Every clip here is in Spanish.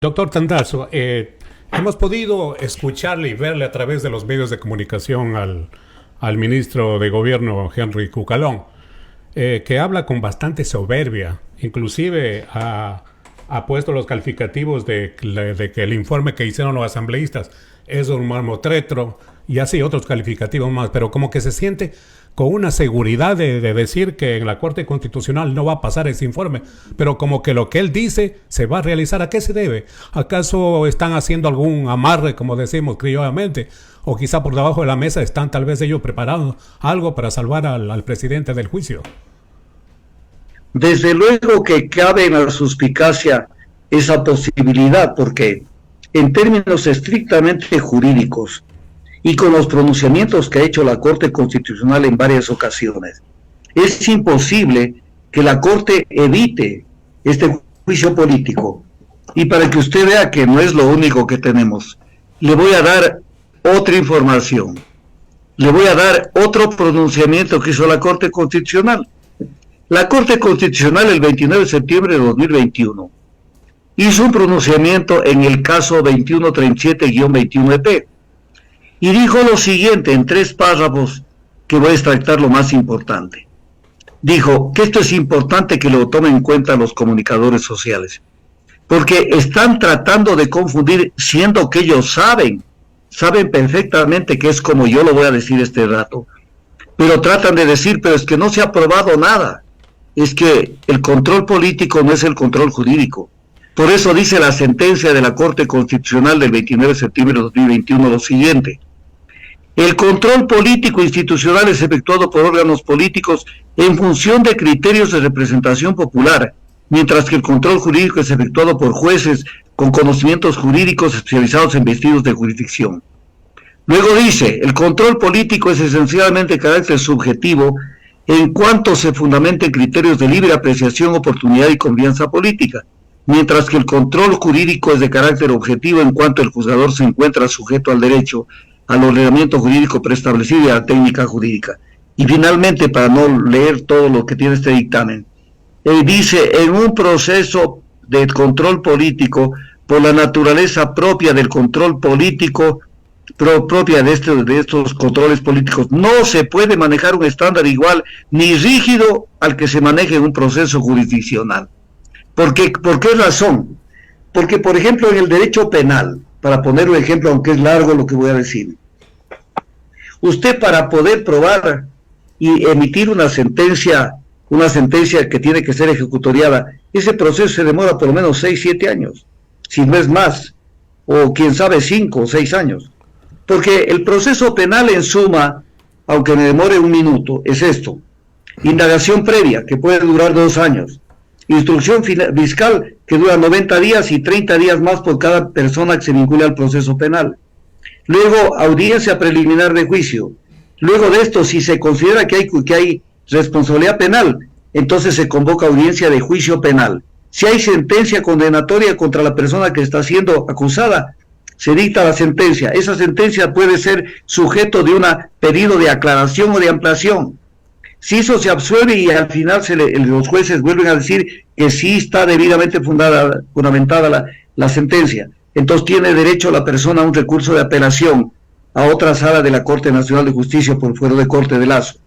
Doctor Tandazo, hemos podido escucharle y verle a través de los medios de comunicación al ministro de Gobierno, Henry Cucalón, que habla con bastante soberbia. Inclusive ha puesto los calificativos de que el informe que hicieron los asambleístas es un mamotreto y así otros calificativos más, pero como que se siente con una seguridad de decir que en la Corte Constitucional no va a pasar ese informe, pero como que lo que él dice se va a realizar. ¿A qué se debe? ¿Acaso están haciendo algún amarre, como decimos criollamente? O quizá por debajo de la mesa están tal vez ellos preparando algo para salvar al presidente del juicio. Desde luego que cabe en la suspicacia esa posibilidad, porque en términos estrictamente jurídicos y con los pronunciamientos que ha hecho la Corte Constitucional en varias ocasiones, es imposible que la Corte evite este juicio político. Y para que usted vea que no es lo único que tenemos, le voy a dar otra información, le voy a dar otro pronunciamiento que hizo la Corte Constitucional. La Corte Constitucional el 29 de septiembre de 2021 hizo un pronunciamiento en el caso 2137-21EP y dijo lo siguiente en 3 párrafos que voy a extractar lo más importante. Dijo que esto es importante que lo tomen en cuenta los comunicadores sociales, porque están tratando de confundir, siendo que ellos saben perfectamente que es como yo lo voy a decir este rato, pero tratan de decir, pero es que no se ha aprobado nada. Es que el control político no es el control jurídico. Por eso dice la sentencia de la Corte Constitucional del 29 de septiembre de 2021 lo siguiente: el control político institucional es efectuado por órganos políticos en función de criterios de representación popular, mientras que el control jurídico es efectuado por jueces con conocimientos jurídicos especializados en vestidos de jurisdicción. Luego dice, el control político es esencialmente de carácter subjetivo en cuanto se fundamenta en criterios de libre apreciación, oportunidad y confianza política, mientras que el control jurídico es de carácter objetivo en cuanto el juzgador se encuentra sujeto al derecho, al ordenamiento jurídico preestablecido y a la técnica jurídica. Y finalmente, para no leer todo lo que tiene este dictamen, dice, en un proceso de control político, por la naturaleza propia del control político, propia de estos controles políticos, no se puede manejar un estándar igual ni rígido al que se maneja en un proceso jurisdiccional. ¿Por qué razón? Porque, por ejemplo, en el derecho penal, para poner un ejemplo, aunque es largo lo que voy a decir, usted para poder probar y emitir una sentencia que tiene que ser ejecutoriada, ese proceso se demora por lo menos 6-7 años, si no es más, o quién sabe 5 o 6 años. Porque el proceso penal en suma, aunque me demore 1 minuto, es esto: indagación previa, que puede durar 2 años, instrucción fiscal, que dura 90 días y 30 días más por cada persona que se vincule al proceso penal. Luego, audiencia preliminar de juicio. Luego de esto, si se considera que hay responsabilidad penal, entonces se convoca audiencia de juicio penal. Si hay sentencia condenatoria contra la persona que está siendo acusada, se dicta la sentencia. Esa sentencia puede ser sujeto de un pedido de aclaración o de ampliación. Si eso se absuelve y al final los jueces vuelven a decir que sí está debidamente fundamentada la sentencia, entonces tiene derecho la persona a un recurso de apelación a otra sala de la Corte Nacional de Justicia por fuero de corte de Lazo.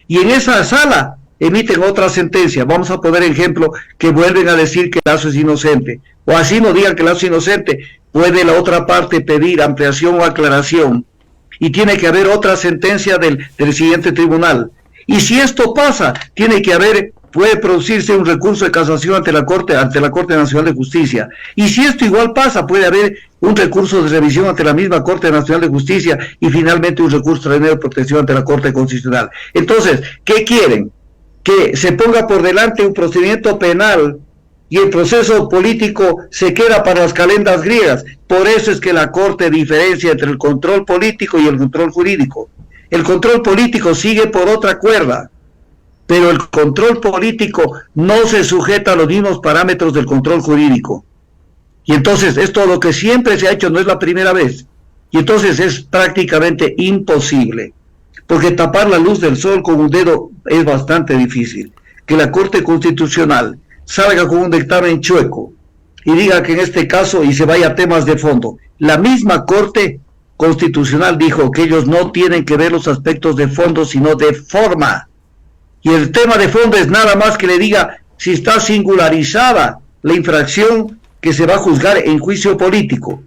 Y en esa sala emiten otra sentencia. Vamos a poner ejemplo que vuelven a decir que Lazo es inocente, o así no digan que Lazo es inocente, puede la otra parte pedir ampliación o aclaración y tiene que haber otra sentencia del siguiente tribunal. Y si esto pasa, puede producirse un recurso de casación ante la Corte Nacional de Justicia. Y si esto igual pasa, puede haber un recurso de revisión ante la misma Corte Nacional de Justicia y finalmente un recurso de protección ante la Corte Constitucional. Entonces, ¿qué quieren? Que se ponga por delante un procedimiento penal y el proceso político se queda para las calendas griegas. Por eso es que la Corte diferencia entre el control político y el control jurídico. El control político sigue por otra cuerda, pero el control político no se sujeta a los mismos parámetros del control jurídico. Y entonces esto lo que siempre se ha hecho, no es la primera vez. Y entonces es prácticamente imposible, porque tapar la luz del sol con un dedo es bastante difícil. Que la Corte Constitucional salga con un dictamen chueco, y diga que en este caso, y se vaya a temas de fondo. La misma Corte Constitucional dijo que ellos no tienen que ver los aspectos de fondo, sino de forma. Y el tema de fondo es nada más que le diga si está singularizada la infracción que se va a juzgar en juicio político.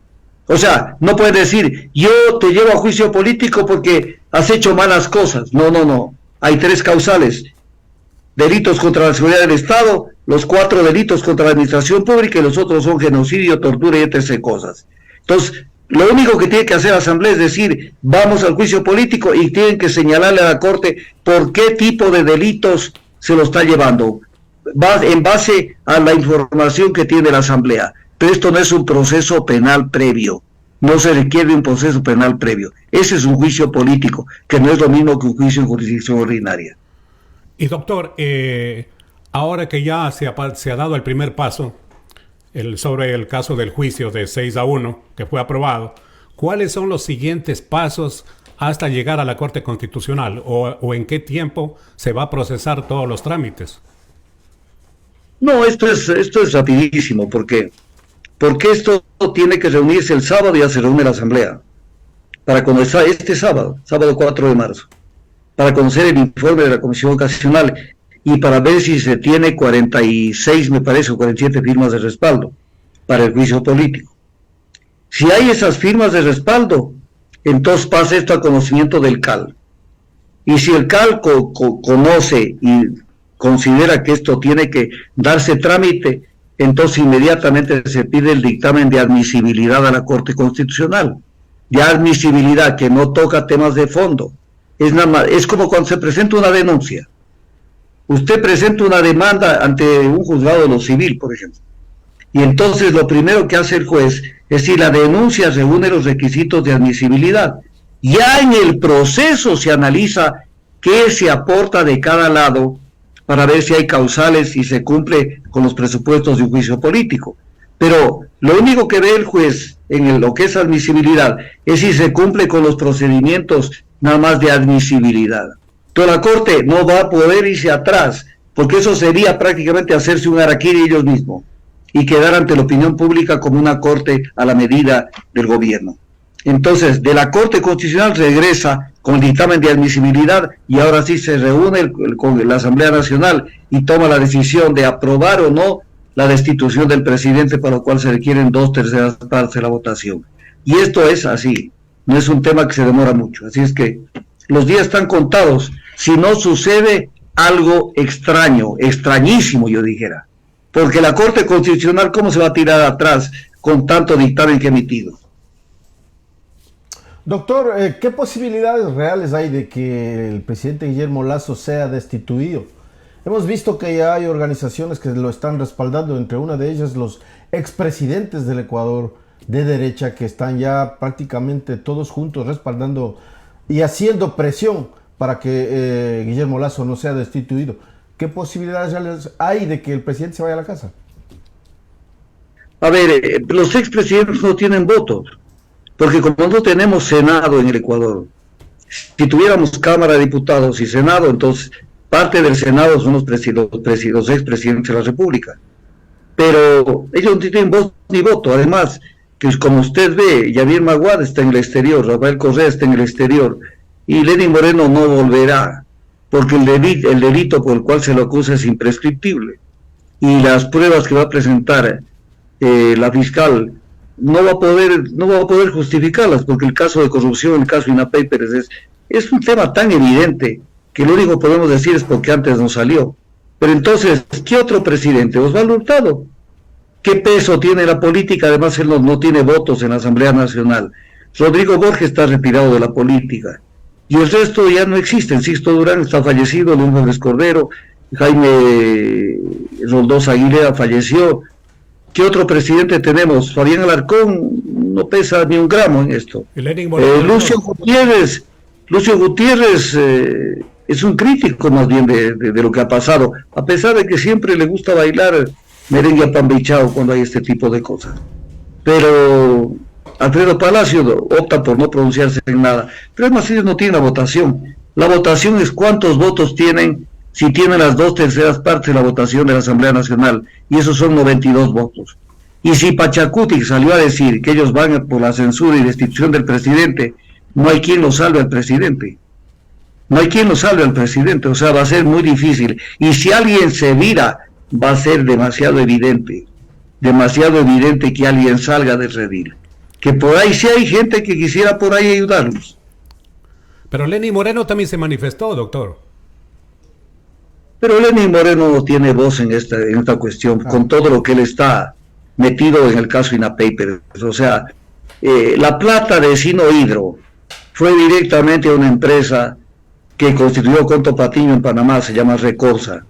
O sea, no puede decir, yo te llevo a juicio político porque has hecho malas cosas. No, no, no. Hay 3 causales. Delitos contra la seguridad del Estado, los 4 delitos contra la administración pública y los otros son genocidio, tortura y etc. cosas. Entonces, lo único que tiene que hacer la Asamblea es decir, vamos al juicio político y tienen que señalarle a la Corte por qué tipo de delitos se lo está llevando, en base a la información que tiene la Asamblea. Pero esto no es un proceso penal previo, no se requiere un proceso penal previo. Ese es un juicio político, que no es lo mismo que un juicio en jurisdicción ordinaria. Y doctor, ahora que ya se ha dado el primer paso sobre el caso del juicio de 6-1 que fue aprobado, ¿cuáles son los siguientes pasos hasta llegar a la Corte Constitucional? ¿O en qué tiempo se va a procesar todos los trámites? No, esto es rapidísimo, porque esto tiene que reunirse el sábado, ya se reúne la Asamblea, para conocer este sábado 4 de marzo, para conocer el informe de la Comisión Ocasional y para ver si se tiene 46, me parece, o 47 firmas de respaldo para el juicio político. Si hay esas firmas de respaldo, entonces pasa esto a conocimiento del CAL. Y si el CAL conoce y considera que esto tiene que darse trámite, entonces inmediatamente se pide el dictamen de admisibilidad a la Corte Constitucional. De admisibilidad que no toca temas de fondo. Es como cuando se presenta una denuncia. Usted presenta una demanda ante un juzgado de lo civil, por ejemplo. Y entonces lo primero que hace el juez es si la denuncia reúne los requisitos de admisibilidad. Ya en el proceso se analiza qué se aporta de cada lado para ver si hay causales y se cumple con los presupuestos de un juicio político. Pero lo único que ve el juez en lo que es admisibilidad es si se cumple con los procedimientos nada más de admisibilidad. Entonces la Corte no va a poder irse atrás, porque eso sería prácticamente hacerse un harakiri ellos mismos y quedar ante la opinión pública como una Corte a la medida del gobierno. Entonces, de la Corte Constitucional regresa con el dictamen de admisibilidad y ahora sí se reúne con la Asamblea Nacional y toma la decisión de aprobar o no la destitución del presidente, para lo cual se requieren 2/3 partes de la votación. Y esto es así, no es un tema que se demora mucho. Así es que los días están contados, si no sucede algo extraño, extrañísimo yo dijera, porque la Corte Constitucional, ¿cómo se va a tirar atrás con tanto dictamen que ha emitido? Doctor, ¿qué posibilidades reales hay de que el presidente Guillermo Lasso sea destituido? Hemos visto que ya hay organizaciones que lo están respaldando, entre una de ellas los expresidentes del Ecuador de derecha, que están ya prácticamente todos juntos respaldando y haciendo presión para que Guillermo Lasso no sea destituido. ¿Qué posibilidades reales hay de que el presidente se vaya a la casa? A ver, los expresidentes no tienen votos, porque como no tenemos Senado en el Ecuador, si tuviéramos Cámara de Diputados y Senado, entonces parte del Senado son los expresidentes de la República. Pero ellos no tienen voz ni voto. Además, que como usted ve, Javier Maguad está en el exterior, Rafael Correa está en el exterior, y Lenín Moreno no volverá, porque el delito por el cual se lo acusa es imprescriptible. Y las pruebas que va a presentar la fiscal no va a poder justificarlas, porque el caso de corrupción, el caso INAPAY Pérez es un tema tan evidente que lo único que podemos decir es porque antes no salió. Pero entonces, ¿qué otro presidente? Osvaldo Hurtado. ¿Qué peso tiene la política? Además, él no tiene votos en la Asamblea Nacional. Rodrigo Borges está retirado de la política. Y el resto ya no existen. Sixto Durán está fallecido, Luis Gómez Cordero, Jaime Roldós Aguilera falleció. ¿Qué otro presidente tenemos? Fabián Alarcón no pesa ni un gramo en esto. Lucio Gutiérrez es un crítico más bien de lo que ha pasado, a pesar de que siempre le gusta bailar merengue a pan bichao cuando hay este tipo de cosas. Pero Alfredo Palacio opta por no pronunciarse en nada. Pero además ellos no tienen la votación. La votación es cuántos votos tienen, si tienen las 2/3 partes de la votación de la Asamblea Nacional, y esos son 92 votos. Y si Pachacuti salió a decir que ellos van por la censura y destitución del presidente, no hay quien lo salve al presidente. No hay quien lo salve al presidente, o sea, va a ser muy difícil. Y si alguien se vira, va a ser demasiado evidente que alguien salga del redil. Que por ahí sí hay gente que quisiera por ahí ayudarlos. Pero Lenín Moreno también se manifestó, doctor. Pero Lenín Moreno no tiene voz en esta cuestión, con todo lo que él está metido en el caso INAPAPER. O sea, la plata de Sinohidro fue directamente a una empresa que constituyó Conto Patiño en Panamá, se llama Recorsa.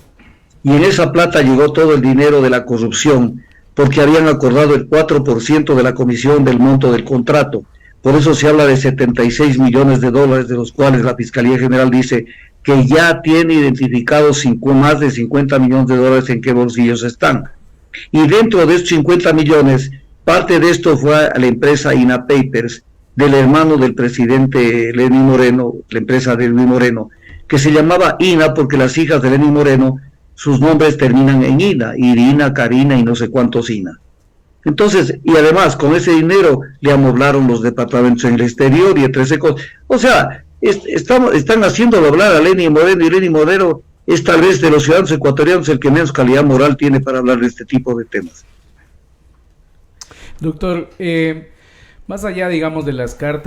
Y en esa plata llegó todo el dinero de la corrupción, porque habían acordado el 4% de la comisión del monto del contrato. Por eso se habla de 76 millones de dólares, de los cuales la Fiscalía General dice que ya tiene identificados más de 50 millones de dólares en qué bolsillos están. Y dentro de estos 50 millones, parte de esto fue a la empresa INAPAPERS, del hermano del presidente Lenín Moreno, la empresa de Lenín Moreno, que se llamaba INA porque las hijas de Lenín Moreno, sus nombres terminan en INA, Irina, Karina y no sé cuántos INA. Entonces, y además con ese dinero le amoblaron los departamentos en el exterior y entre ese cosas. O sea, están haciéndolo hablar a Lenín Moreno, y Lenín Moreno es tal vez de los ciudadanos ecuatorianos el que menos calidad moral tiene para hablar de este tipo de temas. Doctor, más allá, digamos, de las cartas